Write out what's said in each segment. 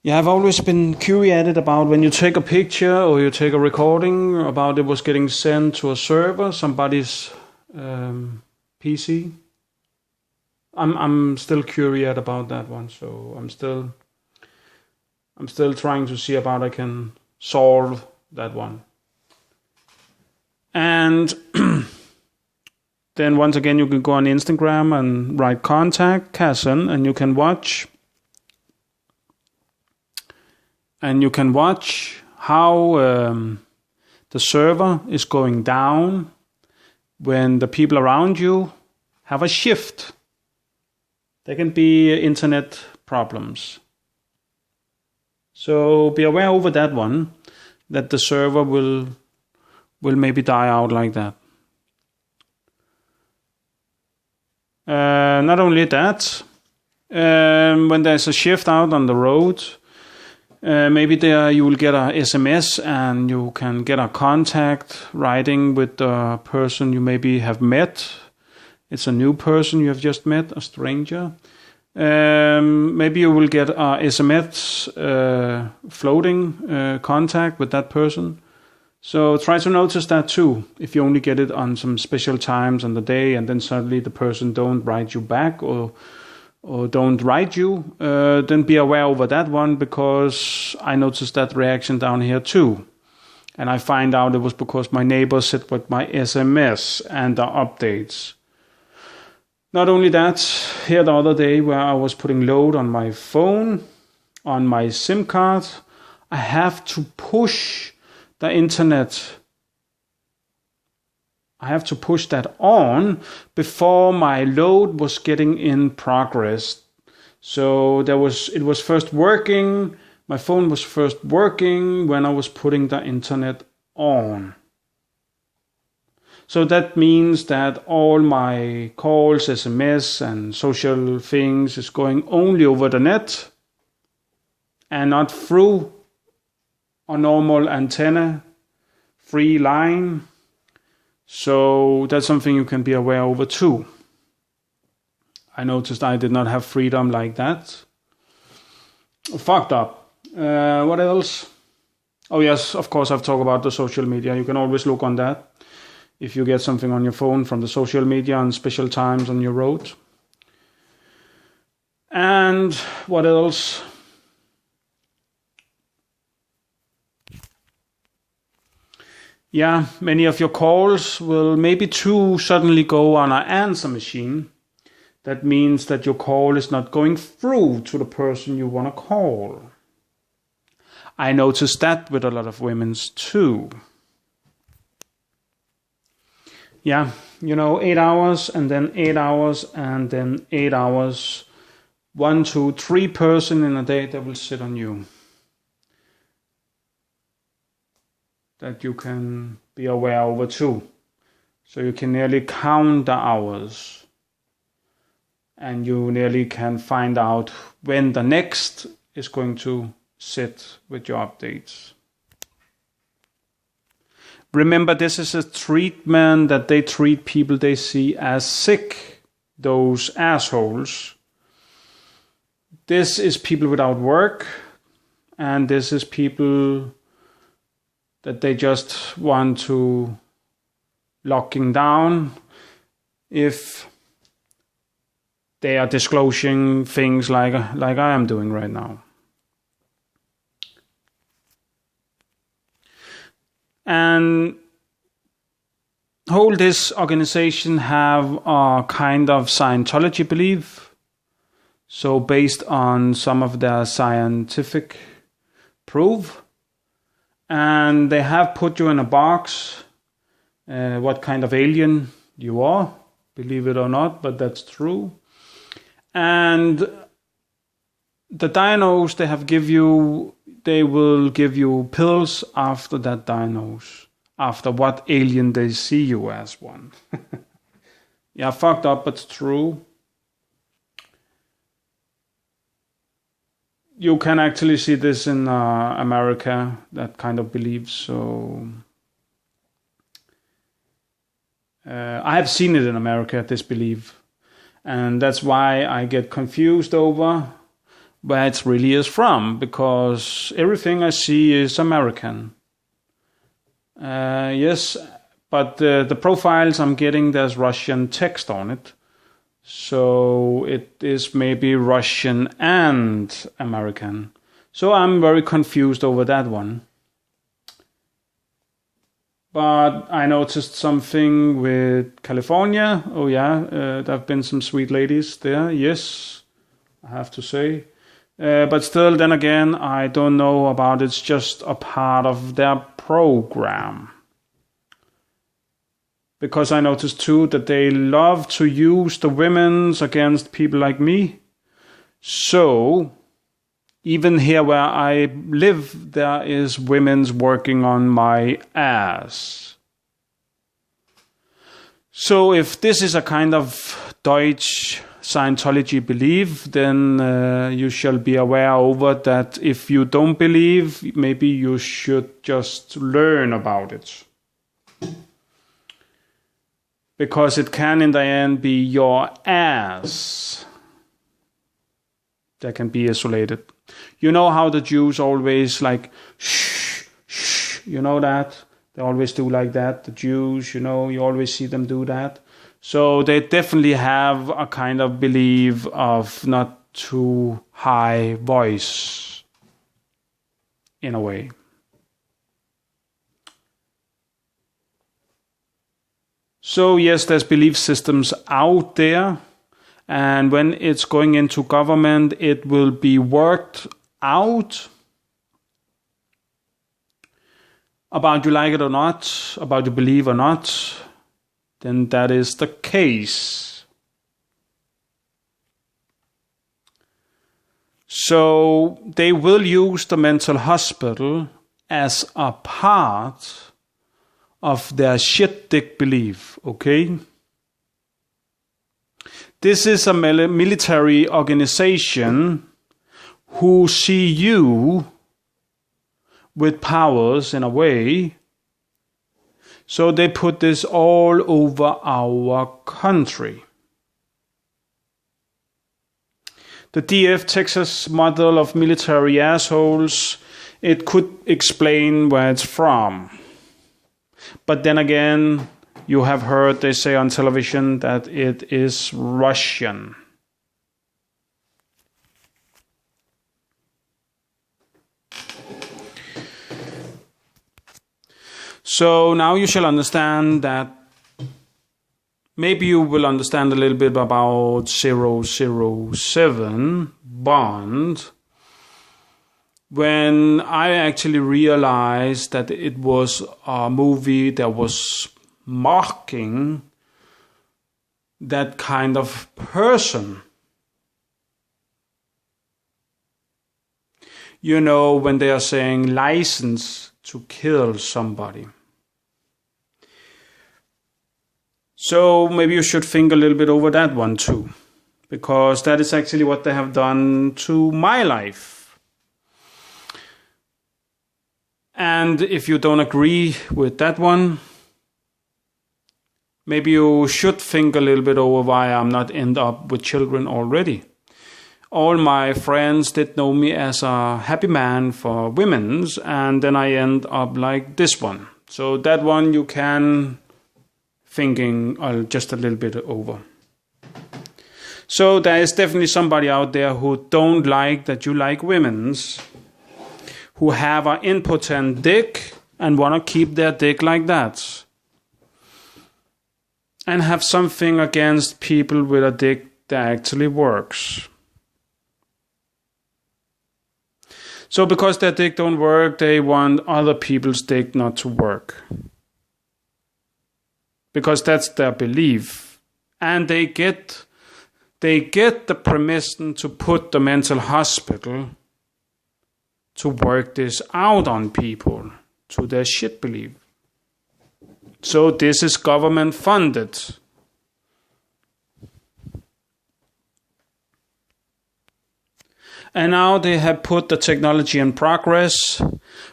Yeah, I've always been curious about when you take a picture or you take a recording about it was getting sent to a server, somebody's PC. I'm still curious about that one, so I'm still trying to see about I can solve that one. And then once again, you can go on Instagram and write contact Kassan, and you can watch. And you can watch how the server is going down when the people around you have a shift. There can be internet problems. So be aware over that one, that the server will maybe die out like that. Not only that, when there's a shift out on the road, maybe there you will get a SMS and you can get a contact writing with the person you maybe have met. It's a new person you have just met, a stranger. Maybe you will get a SMS floating contact with that person. So try to notice that too. If you only get it on some special times on the day and then suddenly the person don't write you back or don't write you, then be aware over that one, because I noticed that reaction down here too. And I find out it was because my neighbor said with my SMS and the updates. Not only that, here the other day where I was putting load on my phone, on my SIM card, I have to push the internet. I have to push that on before my load was getting in progress. So it was first working, my phone was first working when I was putting the internet on. So that means that all my calls, SMS and social things is going only over the net and not through a normal antenna, free line. So that's something you can be aware over too. I noticed I did not have freedom like that. Fucked up. What else? Oh yes, of course I've talked about the social media. You can always look on that. If you get something on your phone from the social media on special times on your road. And what else? Yeah, many of your calls will maybe too suddenly go on an answer machine. That means that your call is not going through to the person you want to call. I noticed that with a lot of women's too. Yeah, 8 hours and then 8 hours and then 8 hours. 1, 2, 3 person in a day that will sit on you. That you can be aware over too. So you can nearly count the hours. And you nearly can find out when the next is going to sit with your updates. Remember, this is a treatment that they treat people they see as sick, those assholes. This is people without work, and this is people that they just want to locking down if they are disclosing things like I am doing right now. And whole this organization have a kind of Scientology belief. So based on some of their scientific proof. And they have put you in a box, what kind of alien you are, believe it or not, but that's true. And the diagnose they have give you, they will give you pills after that diagnose, after what alien they see you as one. Yeah, fucked up, but it's true. You can actually see this in America, that kind of belief. So I have seen it in America, this belief. And that's why I get confused over where it really is from, because everything I see is American. Yes, but the profiles I'm getting, there's Russian text on it. So it is maybe Russian and American. So I'm very confused over that one. But I noticed something with California. Oh yeah, there have been some sweet ladies there. Yes, I have to say. But still, then again, I don't know about it's just a part of their program. Because I noticed too that they love to use the women's against people like me. So, even here where I live, there is women's working on my ass. So if this is a kind of Deutsch Scientology belief, then you shall be aware over that if you don't believe, maybe you should just learn about it. Because it can in the end be your ass that can be isolated. You know how the Jews always like, shh, shh, you know that? They always do like that, the Jews, you know, you always see them do that. So they definitely have a kind of belief of not too high voice, in a way. So yes, there's belief systems out there, and when it's going into government, it will be worked out about you like it or not, about you believe or not, then that is the case. So they will use the mental hospital as a part of their shit dick belief, okay? This is a military organization who see you with powers in a way. So they put this all over our country. The DF Texas model of military assholes, it could explain where it's from. But then again, you have heard they say on television that it is Russian. So now you shall understand that maybe you will understand a little bit about 007 Bond. When I actually realized that it was a movie that was mocking that kind of person. You know, when they are saying license to kill somebody. So maybe you should think a little bit over that one too, because that is actually what they have done to my life. And if you don't agree with that one, maybe you should think a little bit over why I'm not end up with children already. All my friends did know me as a happy man for women's, and then I end up like this one. So that one you can thinking just a little bit over. So there is definitely somebody out there who don't like that you like women's, who have an impotent dick and want to keep their dick like that. And have something against people with a dick that actually works. So because their dick don't work, they want other people's dick not to work. Because that's their belief. And they get the permission to put the mental hospital to work this out on people to their shit belief. So this is government funded. And now they have put the technology in progress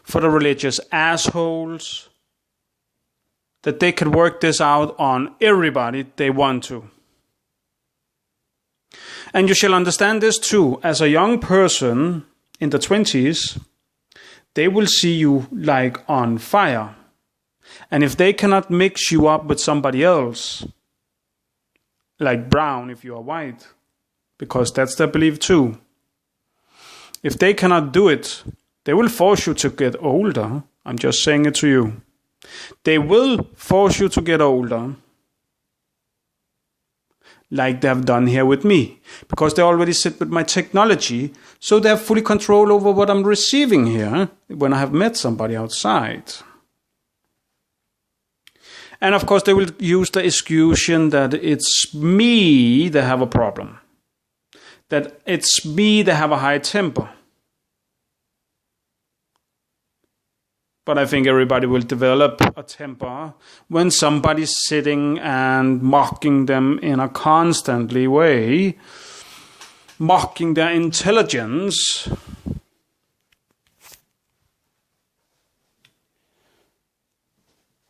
for the religious assholes that they can work this out on everybody they want to. And you shall understand this too. As a young person in the 20s, they will see you like on fire. And if they cannot mix you up with somebody else, like brown if you are white, because that's their belief too. If they cannot do it, they will force you to get older. I'm just saying it to you. They will force you to get older, like they have done here with me, because they already sit with my technology, so they have fully control over what I'm receiving here when I have met somebody outside. And of course they will use the excuse that it's me that have a problem, that it's me that have a high temper. But I think everybody will develop a temper when somebody's sitting and mocking them in a constantly way, mocking their intelligence.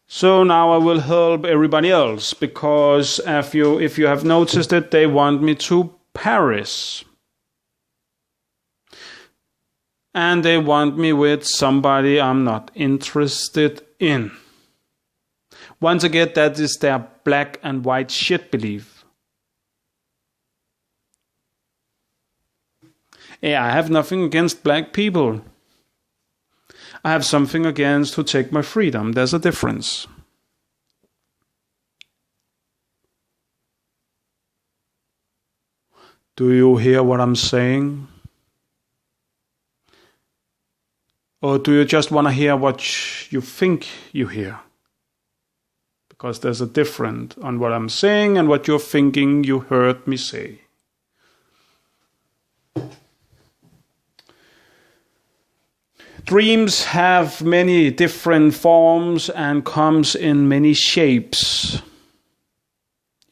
So now I will help everybody else, because if you have noticed it, they want me to Paris. And they want me with somebody I'm not interested in. Once again, that is their black and white shit belief. Yeah, I have nothing against black people. I have something against who take my freedom. There's a difference. Do you hear what I'm saying? Or do you just want to hear what you think you hear? Because there's a difference on what I'm saying and what you're thinking you heard me say. Dreams have many different forms and comes in many shapes.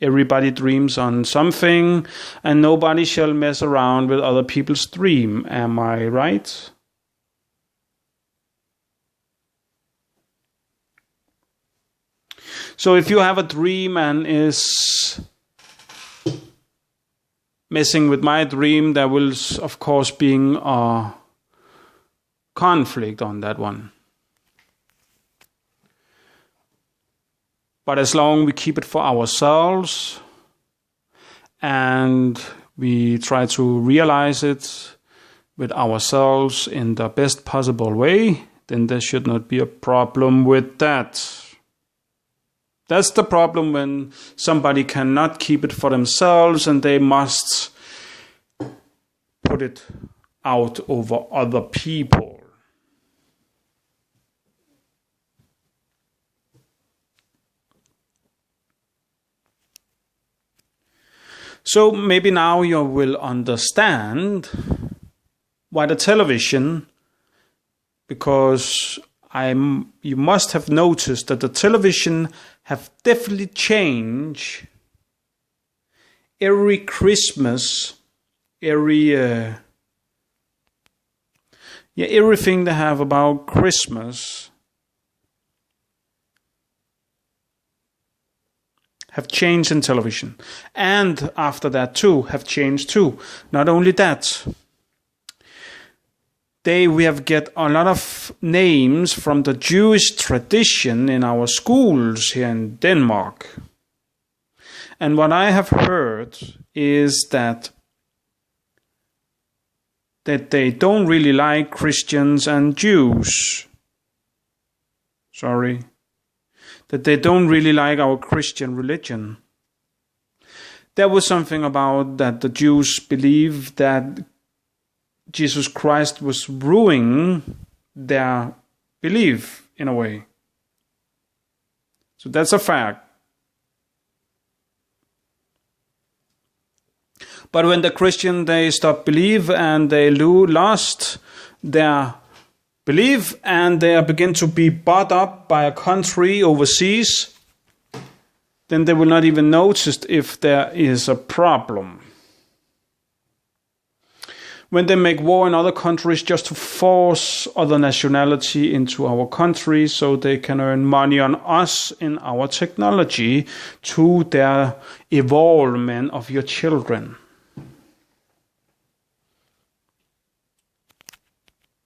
Everybody dreams on something, and nobody shall mess around with other people's dream. Am I right? So if you have a dream and is messing with my dream, there will, of course, be a conflict on that one. But as long as we keep it for ourselves and we try to realize it with ourselves in the best possible way, then there should not be a problem with that. That's the problem when somebody cannot keep it for themselves and they must put it out over other people. So maybe now you will understand why the television, because you must have noticed that the television have definitely changed every Christmas, everything they have about Christmas have changed in television. And after that too, have changed too. Not only that, we have get a lot of names from the Jewish tradition in our schools here in Denmark. And what I have heard is that they don't really like Christians and Jews. That they don't really like our Christian religion. There was something about that the Jews believe that Jesus Christ was ruining their belief in a way. So that's a fact. But when the Christian, they stop believe and they lost their belief and they begin to be bought up by a country overseas, then they will not even notice if there is a problem. When they make war in other countries just to force other nationality into our country so they can earn money on us in our technology to their evolvement of your children.